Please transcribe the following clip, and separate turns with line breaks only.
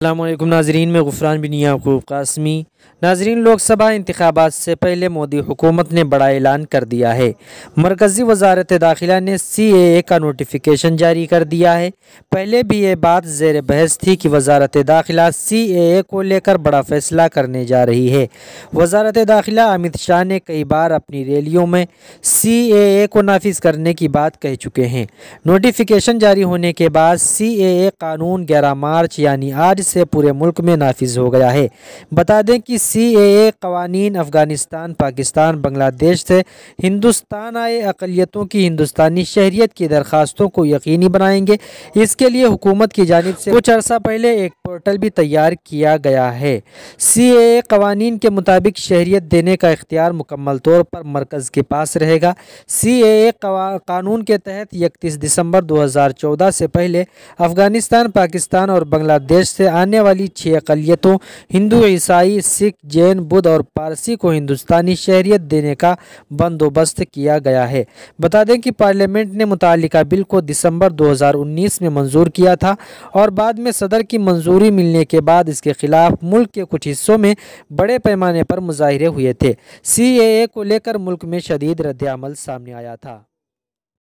अस्सलामुअलैकुम नाज़रीन, में गुफ़रान बिन याक़ूब क़ासमी। नाज़रीन, लोकसभा इंतख़ाबात से पहले मोदी हुकूमत ने बड़ा ऐलान कर दिया है। मरकज़ी वज़ारत दाखिला ने CAA का नोटिफिकेशन जारी कर दिया है। पहले भी ये बात ज़ेर बहस थी कि वज़ारत दाखिला CAA को लेकर बड़ा फ़ैसला करने जा रही है। वज़ारत दाखिला अमित शाह ने कई बार अपनी रैलियों में CAA को नाफिज करने की बात कह चुके हैं। नोटिफिकेशन जारी होने के बाद CAA कानून 11 मार्च यानी आज से पूरे मुल्क में नाफिज हो गया है। बता दें कि CAA कवानीन अफ़गानिस्तान, पाकिस्तान, बांग्लादेश से हिंदुस्तान आए अक़लियतों की हिंदुस्तानी शहरियत की दरख्वास्तों को यकीनी बनाएंगे। इसके लिए हुकूमत की जानिब से कुछ अर्सा पहले एक पोर्टल भी तैयार किया गया है। CAA कवानीन के मुताबिक शहरियत देने का इख्तियार मुकम्मल तौर पर मरकज़ के पास रहेगा। CAA कानून के तहत 31 दिसंबर 2014 से पहले अफ़गानिस्तान, पाकिस्तान और बांग्लादेश से आने वाली 6 अक़लियतों हिंदू, ईसाई, सिख, जैन, बुद्ध और पारसी को हिंदुस्तानी शहरियत देने का बंदोबस्त किया गया है। बता दें कि पार्लियामेंट ने मुतालिका बिल को दिसंबर 2019 में मंजूर किया था और बाद में सदर की मंजूरी मिलने के बाद इसके खिलाफ मुल्क के कुछ हिस्सों में बड़े पैमाने पर मुजाहिरे हुए थे। CAA को लेकर मुल्क में शदीद रद्द-ए-अमल सामने आया था।